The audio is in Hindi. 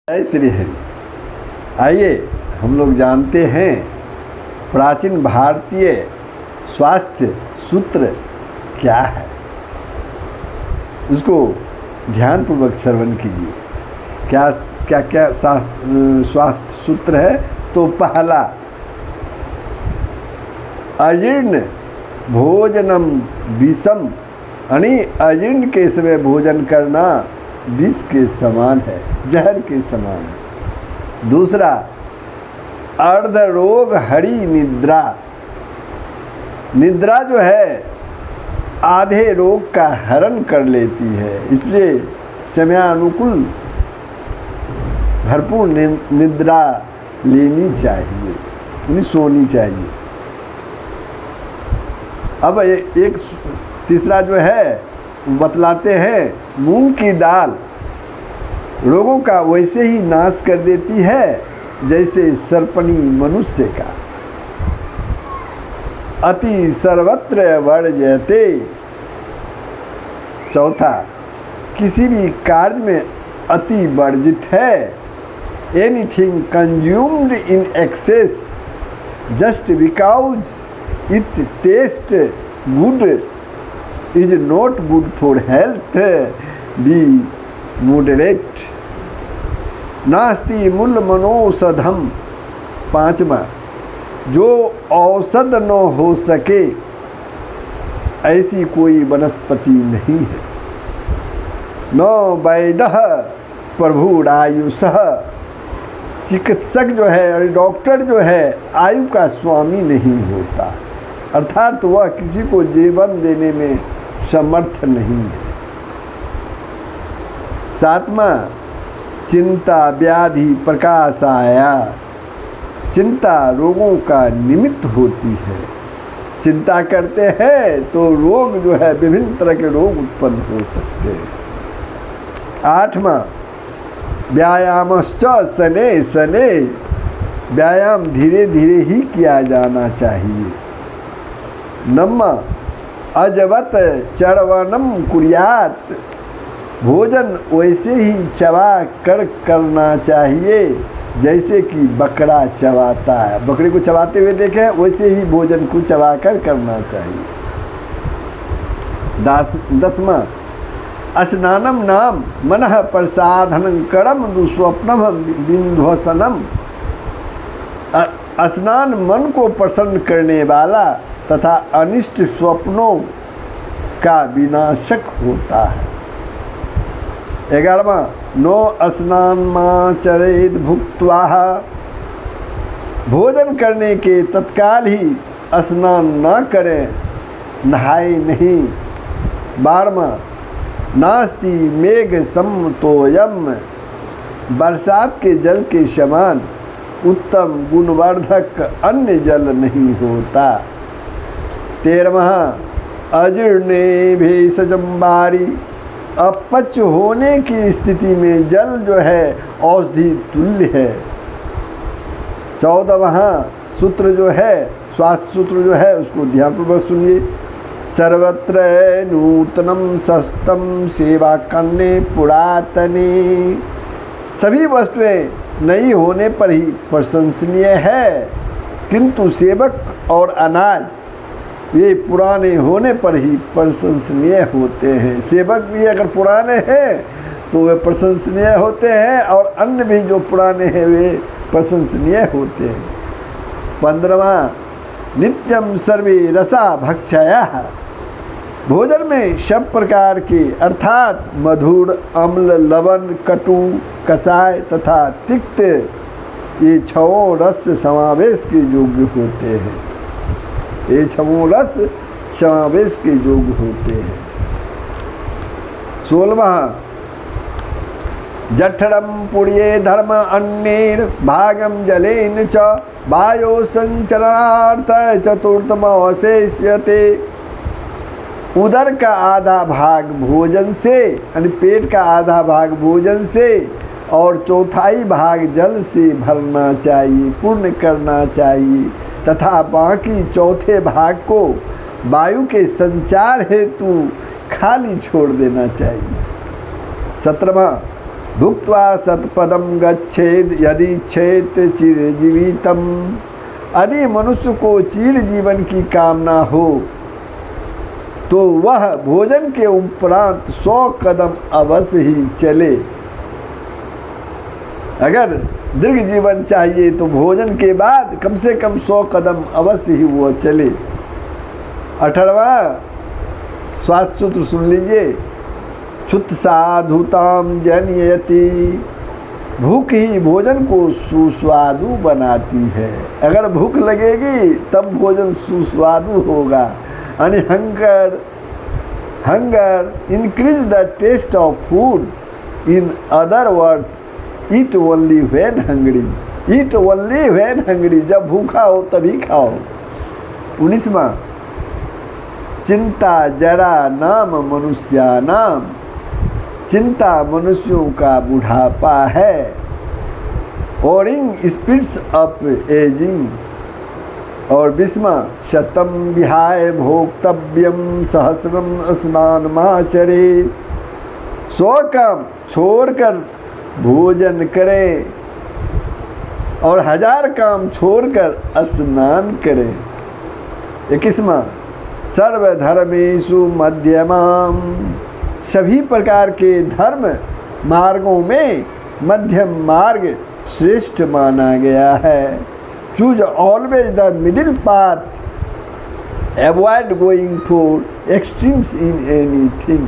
जय श्री हरि। आइए हम लोग जानते हैं प्राचीन भारतीय स्वास्थ्य सूत्र क्या है। उसको ध्यानपूर्वक श्रवण कीजिए। क्या क्या क्या स्वास्थ्य सूत्र है। तो पहला, अजीर्ण भोजनम विषम, यानी अजीर्ण के समय भोजन करना विष के समान है, जहर के समान है। दूसरा, अर्धरोग हरि निद्रा, निद्रा जो है आधे रोग का हरण कर लेती है, इसलिए समयानुकूल भरपूर निद्रा लेनी चाहिए, यानी सोनी चाहिए। अब एक तीसरा जो है बतलाते हैं, मूंग की दाल रोगों का वैसे ही नाश कर देती है जैसे सर्पणी मनुष्य का। अति सर्वत्र वर्जयते। चौथा, किसी भी कार्य में अति वर्जित है। Anything consumed in excess just because it taste good is not good for health, B moderate. नास्ति मूल मनोषधम। पांचवा, जो औषध न हो सके ऐसी कोई वनस्पति नहीं है। न वैदः प्रभुरायुषः, चिकित्सक जो है, डॉक्टर जो है, आयु का स्वामी नहीं होता, अर्थात वह किसी को जीवन देने में समर्थ नहीं है। सातवां, चिंता व्याधि प्रकाशाया, चिंता रोगों का निमित्त होती है। चिंता करते हैं तो रोग जो है, विभिन्न तरह के रोग उत्पन्न हो सकते हैं। आठवां, व्यायामश्च शनैः शनैः, व्यायाम धीरे धीरे ही किया जाना चाहिए। नवमा, अजवत चरवनम कुर्यात, भोजन वैसे ही चबा कर करना चाहिए जैसे कि बकरा चबाता है। बकरी को चबाते हुए देखे, वैसे ही भोजन को चबा कर करना चाहिए। दसवां, स्नानम नाम मनः प्रसाधनं करम दुस्वप्नम विध्वसनम, स्नान मन को प्रसन्न करने वाला तथा अनिष्ट स्वप्नों का विनाशक होता है। 11वां, नो स्नानमाचरेद भुक्त्वा, भोजन करने के तत्काल ही स्नान न करें, नहाए नहीं। 12वां, नास्ति मेघ समतोयम, बरसात के जल के समान उत्तम गुणवर्धक अन्य जल नहीं होता। 13वां, अजीर्णे भेषजं वारी, अपच होने की स्थिति में जल जो है औषधि तुल्य है। 14वां सूत्र जो है, स्वास्थ्य सूत्र जो है, उसको ध्यानपूर्वक सुनिए। सर्वत्र नूतनम सस्तम सेवा करने पुरातने, सभी वस्तुएं नई होने पर ही प्रशंसनीय है, किंतु सेवक और अनाज वे पुराने होने पर ही प्रशंसनीय होते हैं। सेवक भी अगर पुराने हैं तो वे प्रशंसनीय होते हैं, और अन्य भी जो पुराने हैं वे प्रशंसनीय होते हैं। 15वां, नित्यम सर्वे रसा भक्षया, भोजन में सब प्रकार के अर्थात मधुर, अम्ल, लवण, कटु, कसाय तथा तिक्त, ये छहों रस समावेश के योग्य होते हैं। ये छहों रस समावेश के योग्य होते हैं। 16वां, जठरम पुण्ये धर्म अन्येर भागम जलेन च वायो संचरणार्थ चतुर्थमवशेष्यते, उदर का आधा भाग भोजन से, यानी पेट का आधा भाग भोजन से और चौथाई भाग जल से भरना चाहिए, पूर्ण करना चाहिए, तथा बाकी चौथे भाग को वायु के संचार हेतु खाली छोड़ देना चाहिए। 17वां, भुक्त्वा सत्पदम गच्छेद यदि इच्छेत चिरजीवितम। यदि मनुष्य को चिर जीवन की कामना हो तो वह भोजन के उपरांत 100 कदम अवश्य ही चले। अगर दीर्घ जीवन चाहिए तो भोजन के बाद कम से कम 100 कदम अवश्य ही वो चले। 18वां स्वास्थ्य सूत्र सुन लीजिए। क्षुत् साधुताम जनयति। भूख ही भोजन को सुस्वादु बनाती है। अगर भूख लगेगी तब भोजन सुस्वादु होगा। यानी hunger increase the taste of food. In other words eat only when hungry. Eat only when hungry. जब भूखा हो तभी खाओ। 19वां चिंता जरा नाम मनुष्या नाम। चिंता मनुष्यों का बुढ़ापा है। O-ring speeds up ageing. और 20वां शतम विहाय भोक्तव्यम सहस्रम स्नानमाचरेत्। 100 काम छोड़कर भोजन करें और 1000 काम छोड़कर स्नान करें। 21वां सर्वधर्मेषु मध्यमाम। सभी प्रकार के धर्म मार्गों में मध्यम मार्ग श्रेष्ठ माना गया है। Choose always the middle path. Avoid going for extremes in anything.